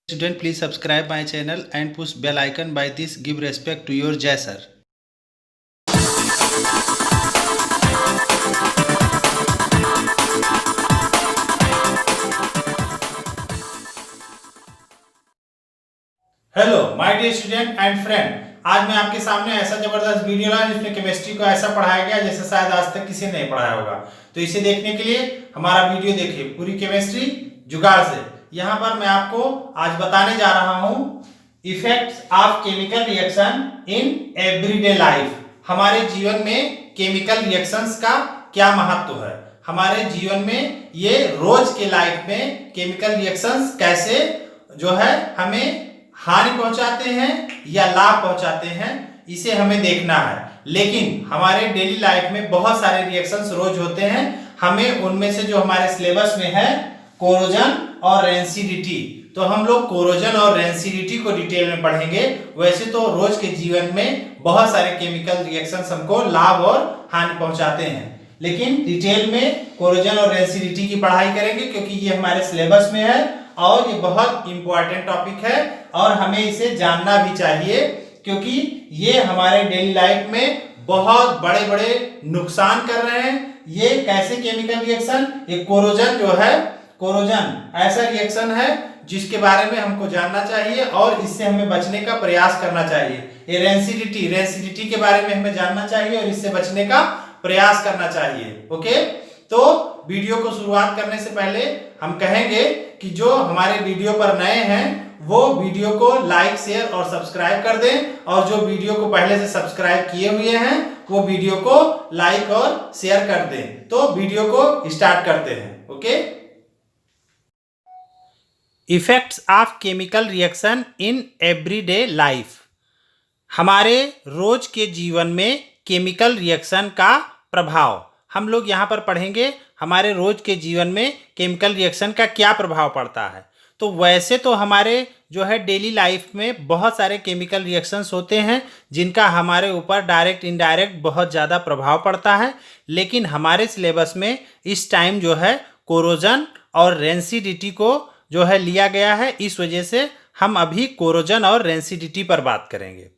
Student, please subscribe my channel and push bell icon. By this, give respect to your Jai sir. Hello my dear student and friend, आज मैं आपके सामने ऐसा जबरदस्त video लाया जिसमें केमिस्ट्री को ऐसा पढ़ाया गया जैसे शायद आज तक किसी ने नहीं पढ़ाया होगा। तो इसे देखने के लिए हमारा वीडियो देखिए, पूरी केमिस्ट्री जुगाड़ से। यहाँ पर मैं आपको आज बताने जा रहा हूँ effects of chemical reaction in everyday life. हमारे जीवन में केमिकल रिएक्शंस का क्या महत्व है, हमारे जीवन में ये रोज के लाइफ में केमिकल रिएक्शंस कैसे जो है हमें हानि पहुंचाते हैं या लाभ पहुंचाते हैं, इसे हमें देखना है। लेकिन हमारे डेली लाइफ में बहुत सारे रिएक्शंस रोज होते हैं, हमें उनमें से जो हमारे सिलेबस में है कोरोजन और रेंसिडिटी, तो हम लोग कोरोजन और रेंसिडिटी को डिटेल में पढ़ेंगे। वैसे तो रोज के जीवन में बहुत सारे केमिकल रिएक्शंस हमको लाभ और हानि पहुंचाते हैं, लेकिन डिटेल में कोरोजन और रेंसिडिटी की पढ़ाई करेंगे क्योंकि ये हमारे सिलेबस में है और ये बहुत इंपॉर्टेंट टॉपिक है और हमें इसे जानना भी चाहिए क्योंकि ये हमारे डेली लाइफ में बहुत बड़े बड़े नुकसान कर रहे हैं। ये कैसे केमिकल रिएक्शन, ये कोरोजन जो है, कोरोजन ऐसा रिएक्शन है जिसके बारे में हमको जानना चाहिए और इससे हमें बचने का प्रयास करना चाहिए। ये रेंसिडिटी, रेंसिडिटी के बारे में हमें जानना चाहिए और इससे बचने का प्रयास करना चाहिए। ओके, तो वीडियो को शुरुआत करने से पहले हम कहेंगे कि जो हमारे वीडियो पर नए हैं वो वीडियो को लाइक, शेयर और सब्सक्राइब कर दें और जो वीडियो को पहले से सब्सक्राइब किए हुए हैं वो वीडियो को लाइक और शेयर कर दें। तो वीडियो को स्टार्ट करते हैं। Okay, effects of chemical reaction in everyday life. हमारे रोज के जीवन में केमिकल रिएक्शन का प्रभाव हम लोग यहाँ पर पढ़ेंगे। हमारे रोज के जीवन में केमिकल रिएक्शन का क्या प्रभाव पड़ता है। तो वैसे तो हमारे जो है डेली लाइफ में बहुत सारे केमिकल रिएक्शंस होते हैं जिनका हमारे ऊपर डायरेक्ट इनडायरेक्ट बहुत ज़्यादा प्रभाव पड़ता है, लेकिन हमारे सिलेबस में इस टाइम जो है कोरोजन और रेंसिडिटी को जो है लिया गया है। इस वजह से हम अभी कोरोजन और रेंसिडिटी पर बात करेंगे।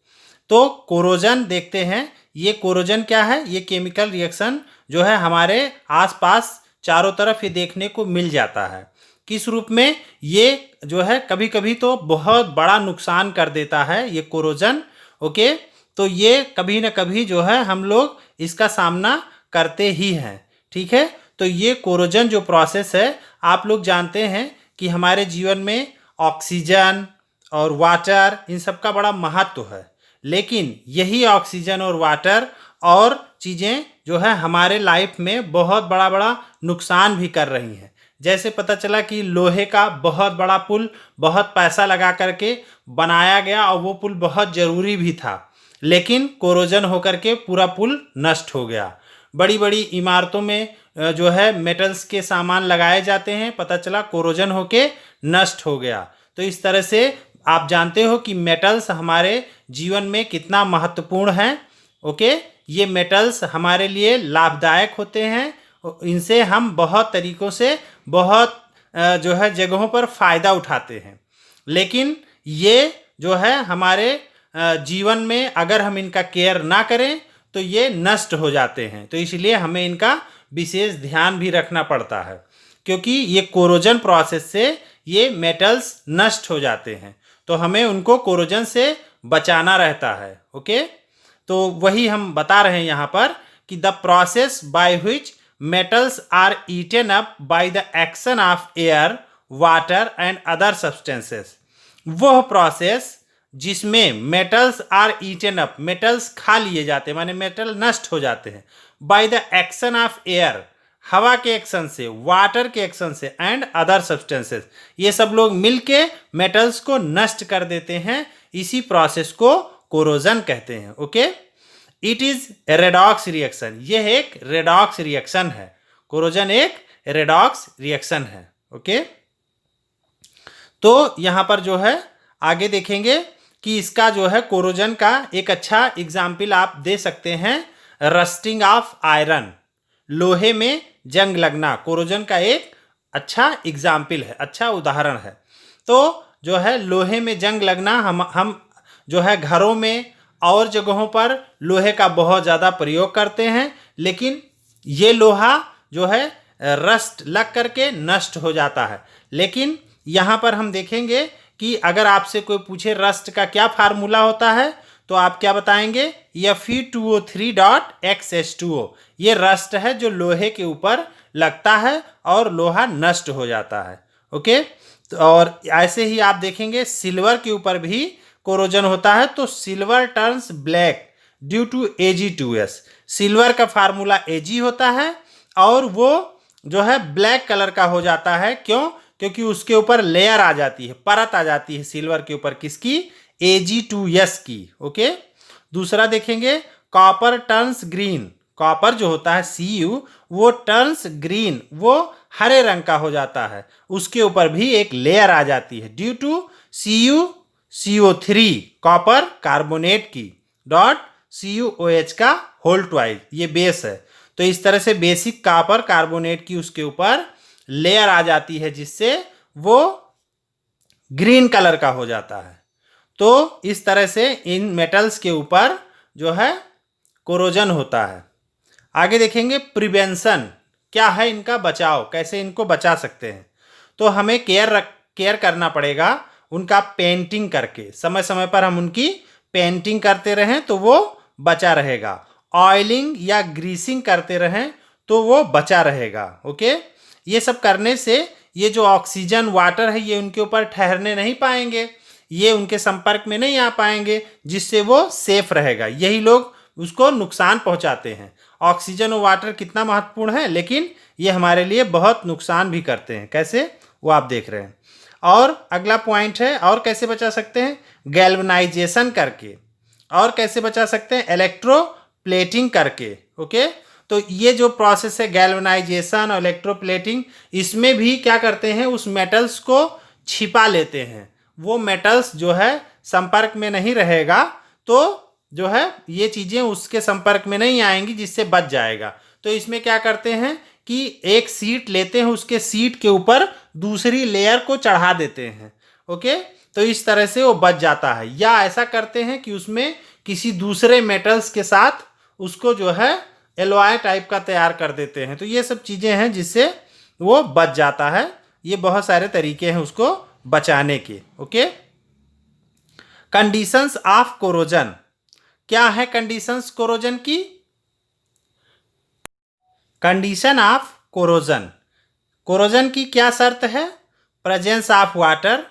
तो कोरोजन देखते हैं, ये कोरोजन क्या है। ये केमिकल रिएक्शन जो है हमारे आसपास चारों तरफ ये देखने को मिल जाता है। किस रूप में? ये जो है कभी कभी तो बहुत बड़ा नुकसान कर देता है ये कोरोजन। ओके, तो ये कभी ना कभी जो है हम लोग इसका सामना करते ही हैं। ठीक है, तो ये कोरोजन जो प्रोसेस है, आप लोग जानते हैं कि हमारे जीवन में ऑक्सीजन और वाटर इन सब का बड़ा महत्व है, लेकिन यही ऑक्सीजन और वाटर और चीज़ें जो है हमारे लाइफ में बहुत बड़ा नुकसान भी कर रही हैं। जैसे पता चला कि लोहे का बहुत बड़ा पुल बहुत पैसा लगा करके बनाया गया और वो पुल बहुत ज़रूरी भी था, लेकिन कोरोजन होकर के पूरा पुल नष्ट हो गया। बड़ी बड़ी इमारतों में जो है मेटल्स के सामान लगाए जाते हैं, पता चला कोरोजन होके नष्ट हो गया। तो इस तरह से आप जानते हो कि मेटल्स हमारे जीवन में कितना महत्वपूर्ण है। ओके, ये मेटल्स हमारे लिए लाभदायक होते हैं, इनसे हम बहुत तरीक़ों से बहुत जो है जगहों पर फ़ायदा उठाते हैं, लेकिन ये जो है हमारे जीवन में अगर हम इनका केयर ना करें तो ये नष्ट हो जाते हैं। तो इसलिए हमें इनका विशेष ध्यान भी रखना पड़ता है क्योंकि ये कोरोजन प्रोसेस से ये मेटल्स नष्ट हो जाते हैं, तो हमें उनको कोरोजन से बचाना रहता है। ओके, तो वही हम बता रहे हैं यहाँ पर कि the process by which metals are eaten up by the action of air, water and other substances। वह प्रोसेस जिसमें metals are eaten up, metals खा लिए जाते हैं, माने मेटल नष्ट हो जाते हैं, by the action of air, हवा के एक्शन से, वाटर के एक्शन से एंड अदर सब्सटेंसेस, ये सब लोग मिलके मेटल्स को नष्ट कर देते हैं। इसी प्रोसेस को कोरोजन कहते हैं। Okay, it is redox reaction. यह एक रेडॉक्स रिएक्शन है, कोरोजन एक रेडॉक्स रिएक्शन है। ओके, तो यहाँ पर जो है आगे देखेंगे कि इसका जो है कोरोजन का एक अच्छा एग्जाम्पल आप दे सकते हैं, रस्टिंग ऑफ आयरन, लोहे में जंग लगना कोरोजन का एक अच्छा एग्जाम्पल है, अच्छा उदाहरण है। तो जो है लोहे में जंग लगना हम जो है घरों में और जगहों पर लोहे का बहुत ज़्यादा प्रयोग करते हैं, लेकिन ये लोहा जो है रस्ट लग करके नष्ट हो जाता है। लेकिन यहाँ पर हम देखेंगे कि अगर आपसे कोई पूछे रस्ट का क्या फार्मूला होता है तो आप क्या बताएंगे, Fe2O3.XH2O। ये रस्ट है जो लोहे के ऊपर लगता है और लोहा नष्ट हो जाता है। ओके, तो और ऐसे ही आप देखेंगे सिल्वर के ऊपर भी कोरोजन होता है, तो silver turns black due to Ag2S। Silver का फार्मूला Ag होता है और वो जो है ब्लैक कलर का हो जाता है। क्यों? क्योंकि उसके ऊपर लेयर आ जाती है, परत आ जाती है सिल्वर के ऊपर, किसकी? Ag2S की। ओके, दूसरा देखेंगे कॉपर टर्न्स ग्रीन। कॉपर जो होता है Cu वो टर्न्स ग्रीन, वो हरे रंग का हो जाता है, उसके ऊपर भी एक लेयर आ जाती है due to CuCO3 copper carbonate की डॉट CuOH का होल ट्वाइस, ये बेस है। तो इस तरह से बेसिक कॉपर कार्बोनेट की उसके ऊपर लेयर आ जाती है जिससे वो ग्रीन कलर का हो जाता है। तो इस तरह से इन मेटल्स के ऊपर जो है कोरोजन होता है। आगे देखेंगे प्रिवेंशन, क्या है इनका बचाव, कैसे इनको बचा सकते हैं। तो हमें केयर करना पड़ेगा उनका पेंटिंग करके, समय समय पर हम उनकी पेंटिंग करते रहें तो वो बचा रहेगा। ऑयलिंग या ग्रीसिंग करते रहें तो वो बचा रहेगा। ओके, ये सब करने से ये जो ऑक्सीजन वाटर है ये उनके ऊपर ठहरने नहीं पाएंगे, ये उनके संपर्क में नहीं आ पाएंगे, जिससे वो सेफ रहेगा। यही लोग उसको नुकसान पहुंचाते हैं। ऑक्सीजन और वाटर कितना महत्वपूर्ण है, लेकिन ये हमारे लिए बहुत नुकसान भी करते हैं। कैसे, वो आप देख रहे हैं। और अगला पॉइंट है, और कैसे बचा सकते हैं, गैल्वनाइजेशन करके। और कैसे बचा सकते हैं, इलेक्ट्रोप्लेटिंग करके। ओके, तो ये जो प्रोसेस है गैल्वनाइजेशन और इलेक्ट्रोप्लेटिंग, इसमें भी क्या करते हैं, उस मेटल्स को छिपा लेते हैं। वो मेटल्स जो है संपर्क में नहीं रहेगा, तो जो है ये चीज़ें उसके संपर्क में नहीं आएंगी, जिससे बच जाएगा। तो इसमें क्या करते हैं कि एक सीट लेते हैं, उसके सीट के ऊपर दूसरी लेयर को चढ़ा देते हैं। ओके, तो इस तरह से वो बच जाता है। या ऐसा करते हैं कि उसमें किसी दूसरे मेटल्स के साथ उसको जो है एलॉय टाइप का तैयार कर देते हैं। तो ये सब चीज़ें हैं जिससे वो बच जाता है। ये बहुत सारे तरीके हैं उसको बचाने के। ओके, कंडीशंस ऑफ कोरोजन, क्या है कंडीशंस कोरोजन की? कंडीशन ऑफ कोरोजन, कोरोजन की क्या शर्त है? प्रेजेंस ऑफ वाटर,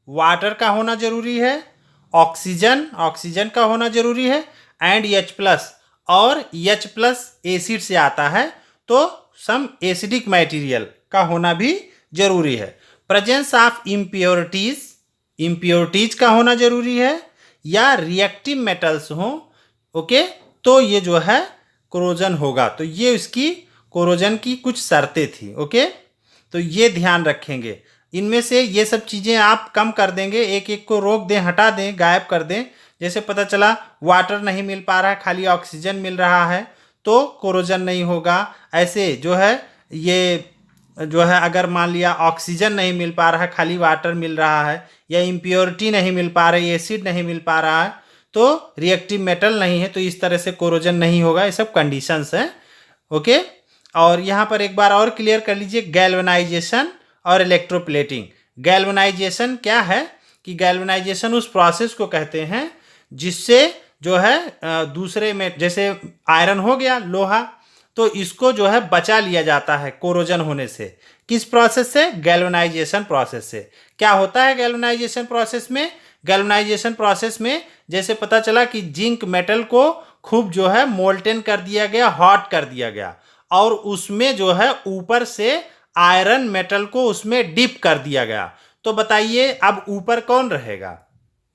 वाटर का होना जरूरी है। ऑक्सीजन, ऑक्सीजन का होना जरूरी है। एंड H+, और H+ एसिड से आता है तो सम एसिडिक मटेरियल का होना भी जरूरी है। प्रेजेंस ऑफ इम्प्योरिटीज, इम्प्योरिटीज का होना जरूरी है, या रिएक्टिव मेटल्स हों। ओके, तो ये जो है कोरोजन होगा। तो ये इसकी कोरोजन की कुछ शर्तें थी। ओके, तो ये ध्यान रखेंगे। इनमें से ये सब चीज़ें आप कम कर देंगे, एक एक को रोक दें, हटा दें, गायब कर दें। जैसे पता चला वाटर नहीं मिल पा रहा है, खाली ऑक्सीजन मिल रहा है, तो कोरोजन नहीं होगा। ऐसे जो है ये जो है अगर मान लिया ऑक्सीजन नहीं मिल पा रहा है, खाली वाटर मिल रहा है, या इम्प्योरिटी नहीं मिल पा रही, एसिड नहीं मिल पा रहा है, तो रिएक्टिव मेटल नहीं है, तो इस तरह से कोरोजन नहीं होगा। ये सब कंडीशंस हैं। ओके, और यहाँ पर एक बार और क्लियर कर लीजिए, गैल्वनाइजेशन और इलेक्ट्रोप्लेटिंग। गैल्वनाइजेशन क्या है कि गैल्वनाइजेशन उस प्रोसेस को कहते हैं जिससे जो है दूसरे में, जैसे आयरन हो गया, लोहा, तो इसको जो है बचा लिया जाता है कोरोजन होने से। किस प्रोसेस से? गैल्वनाइजेशन प्रोसेस से। क्या होता है गैल्वनाइजेशन प्रोसेस में? गैल्वनाइजेशन प्रोसेस में जैसे पता चला कि जिंक मेटल को खूब जो है मोल्टेन कर दिया गया, हॉट कर दिया गया, और उसमें जो है ऊपर से आयरन मेटल को उसमें डिप कर दिया गया, तो बताइए अब ऊपर कौन रहेगा?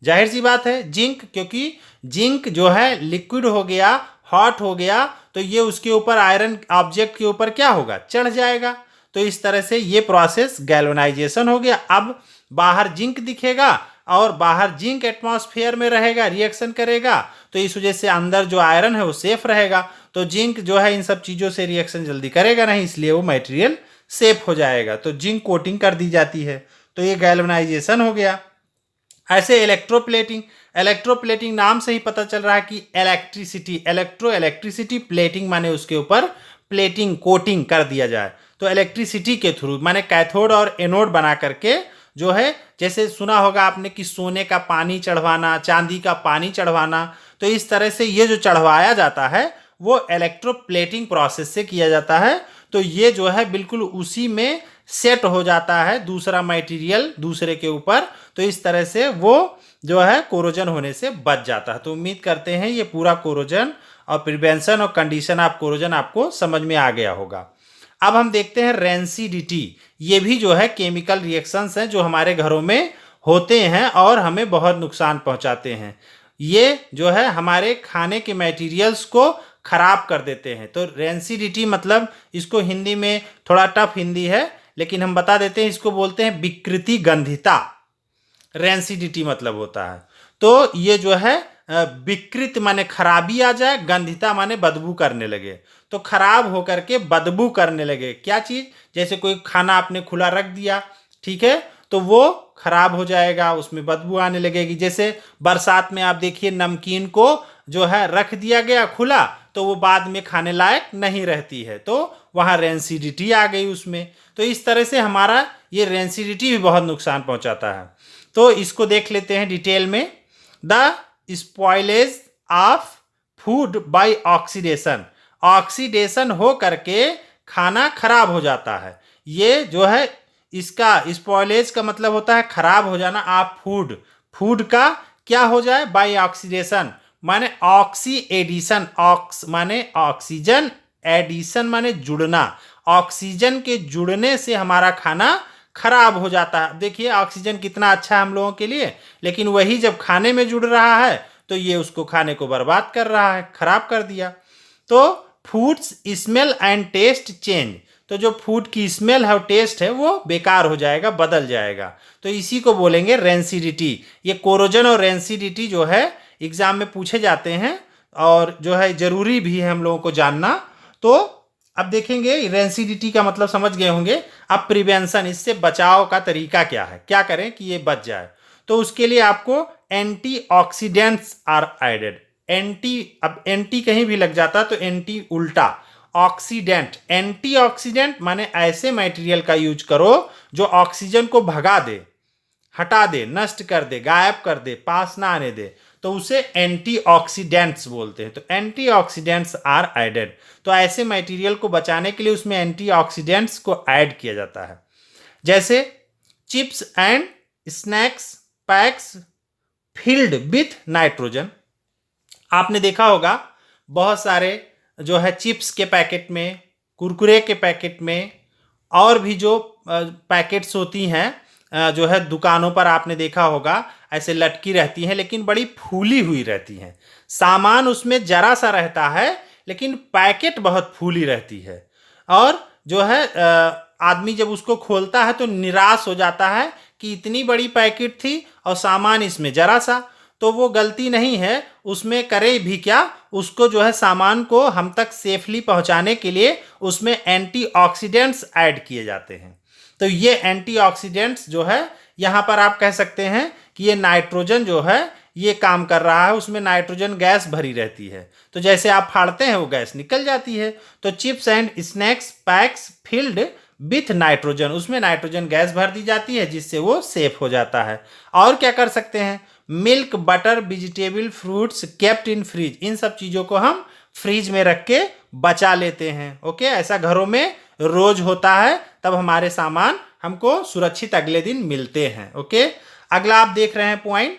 जाहिर सी बात है जिंक, क्योंकि जिंक जो है लिक्विड हो गया, हॉट हो गया, तो ये उसके ऊपर आयरन ऑब्जेक्ट के ऊपर क्या होगा? चढ़ जाएगा। तो इस तरह से ये प्रोसेस गैल्वनाइजेशन हो गया। अब बाहर जिंक दिखेगा और बाहर जिंक एटमॉस्फेयर में रहेगा, रिएक्शन करेगा, तो इस वजह से अंदर जो आयरन है वो सेफ रहेगा। तो जिंक जो है इन सब चीज़ों से रिएक्शन जल्दी करेगा नहीं, इसलिए वो मटेरियल सेफ हो जाएगा। तो जिंक कोटिंग कर दी जाती है। तो ये गैल्वनाइजेशन हो गया। ऐसे इलेक्ट्रोप्लेटिंग नाम से ही पता चल रहा है कि इलेक्ट्रिसिटी, इलेक्ट्रिसिटी प्लेटिंग माने उसके ऊपर प्लेटिंग कोटिंग कर दिया जाए। तो इलेक्ट्रिसिटी के थ्रू माने कैथोड और एनोड बना करके जो है, जैसे सुना होगा आपने कि सोने का पानी चढ़वाना, चांदी का पानी चढ़वाना, तो इस तरह से ये जो चढ़वाया जाता है वो इलेक्ट्रोप्लेटिंग प्रोसेस से किया जाता है। तो ये जो है बिल्कुल उसी में सेट हो जाता है दूसरा मटेरियल दूसरे के ऊपर, तो इस तरह से वो जो है कोरोजन होने से बच जाता है। तो उम्मीद करते हैं ये पूरा कोरोजन और प्रिवेंशन और कंडीशन ऑफ कोरोजन आपको समझ में आ गया होगा। अब हम देखते हैं रेंसिडिटी। ये भी जो है केमिकल रिएक्शंस हैं जो हमारे घरों में होते हैं और हमें बहुत नुकसान पहुंचाते हैं। ये जो है हमारे खाने के मटेरियल्स को खराब कर देते हैं। तो रेंसिडिटी मतलब, इसको हिंदी में थोड़ा टफ हिंदी है लेकिन हम बता देते हैं, इसको बोलते हैं विकृति गंधिता। रेंसिडिटी मतलब होता है, तो ये जो है विकृत माने खराबी आ जाए, गंधिता माने बदबू करने लगे, तो खराब होकर के बदबू करने लगे। क्या चीज? जैसे कोई खाना आपने खुला रख दिया, ठीक है, तो वो खराब हो जाएगा, उसमें बदबू आने लगेगी। जैसे बरसात में आप देखिए नमकीन को जो है रख दिया गया खुला, तो वो बाद में खाने लायक नहीं रहती है, तो वहाँ रेंसिडिटी आ गई उसमें। तो इस तरह से हमारा ये रेंसिडिटी भी बहुत नुकसान पहुंचाता है। तो इसको देख लेते हैं डिटेल में। The spoilage of food by oxidation, oxidation हो करके खाना खराब हो जाता है। ये जो है इसका स्पॉइलेज का मतलब होता है खराब हो जाना। आप फूड का क्या हो जाए? बाय ऑक्सीडेशन माने ऑक्सी एडिशन, ऑक्स माने ऑक्सीजन, एडिशन माने जुड़ना, ऑक्सीजन के जुड़ने से हमारा खाना खराब हो जाता है। देखिए ऑक्सीजन कितना अच्छा है हम लोगों के लिए, लेकिन वही जब खाने में जुड़ रहा है तो ये उसको खाने को बर्बाद कर रहा है, खराब कर दिया। तो foods smell and taste change, तो जो फूड की स्मेल है और टेस्ट है वो बेकार हो जाएगा, बदल जाएगा। तो इसी को बोलेंगे रेंसिडिटी। ये कोरोजन और रेंसिडिटी जो है एग्जाम में पूछे जाते हैं और जो है जरूरी भी है हम लोगों को जानना। तो अब देखेंगे रेंसिडिटी का मतलब समझ गए होंगे। अब प्रिवेंशन, इससे बचाव का तरीका क्या है, क्या करें कि ये बच जाए। तो उसके लिए आपको एंटीऑक्सीडेंट्स आर एडेड। अब एंटी कहीं भी लग जाता तो एंटी उल्टा, ऑक्सीडेंट, एंटीऑक्सीडेंट माने ऐसे मटेरियल का यूज करो जो ऑक्सीजन को भगा दे, हटा दे, नष्ट कर दे, गायब कर दे, पास ना आने दे, तो उसे एंटीऑक्सीडेंट्स बोलते हैं। तो एंटीऑक्सीडेंट्स आर एडेड, तो ऐसे मटेरियल को बचाने के लिए उसमें एंटीऑक्सीडेंट्स को ऐड किया जाता है। जैसे chips and snacks PACS filled with nitrogen. आपने देखा होगा बहुत सारे जो है चिप्स के पैकेट में, कुरकुरे के पैकेट में और भी जो पैकेट्स होती हैं जो है दुकानों पर आपने देखा होगा ऐसे लटकी रहती हैं, लेकिन बड़ी फूली हुई रहती हैं। सामान उसमें जरा सा रहता है लेकिन पैकेट बहुत फूली रहती है, और जो है आदमी जब उसको खोलता है तो निराश हो जाता है कि इतनी बड़ी पैकेट थी और सामान इसमें जरा सा। तो वो गलती नहीं है, उसमें करे भी क्या, उसको जो है सामान को हम तक सेफली पहुंचाने के लिए उसमें एंटीऑक्सीडेंट्स ऐड किए जाते हैं। तो ये एंटीऑक्सीडेंट्स जो है यहाँ पर आप कह सकते हैं कि ये नाइट्रोजन जो है ये काम कर रहा है, उसमें नाइट्रोजन गैस भरी रहती है, तो जैसे आप फाड़ते हैं वो गैस निकल जाती है। तो chips and snacks PACS filled with nitrogen, उसमें नाइट्रोजन गैस भर दी जाती है जिससे वो सेफ हो जाता है। और क्या कर सकते हैं? Milk, butter, vegetable, fruits kept in fridge, इन सब चीज़ों को हम फ्रिज में रख के बचा लेते हैं। ओके, ऐसा घरों में रोज होता है, तब हमारे सामान हमको सुरक्षित अगले दिन मिलते हैं। ओके, अगला आप देख रहे हैं point,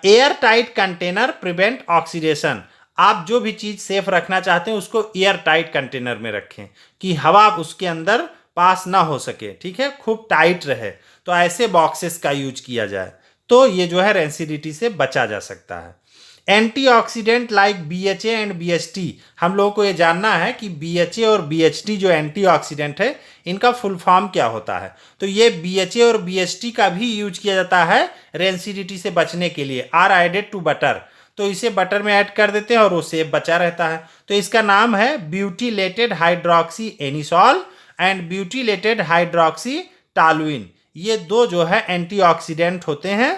air tight container prevent oxidation. आप जो भी चीज़ सेफ रखना चाहते हैं उसको एयर टाइट कंटेनर में रखें कि हवा उसके अंदर पास ना हो सके, ठीक है, खूब टाइट रहे। तो ऐसे बॉक्सेस का यूज किया जाए तो ये जो है रेंसिडिटी से बचा जा सकता है। Antioxidant like BHA and BHT, हम लोगों को ये जानना है कि BHA और BHT जो एंटीऑक्सीडेंट है इनका फुल फॉर्म क्या होता है। तो ये BHA और BHT का भी यूज किया जाता है रेंसिडिटी से बचने के लिए। आर एडेड टू बटर, तो इसे बटर में ऐड कर देते हैं और वो सेफ बचा रहता है। तो इसका नाम है butylated hydroxy anisole and butylated hydroxy toluene. ये दो जो है एंटीऑक्सीडेंट होते हैं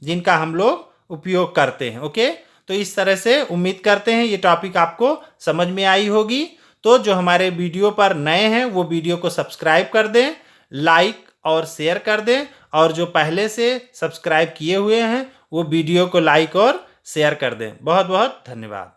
जिनका हम लोग उपयोग करते हैं। ओके, तो इस तरह से उम्मीद करते हैं ये टॉपिक आपको समझ में आई होगी। तो जो हमारे वीडियो पर नए हैं वो वीडियो को सब्सक्राइब कर दें, लाइक और शेयर कर दें, और जो पहले से सब्सक्राइब किए हुए हैं वो वीडियो को लाइक और शेयर कर दें। बहुत बहुत धन्यवाद।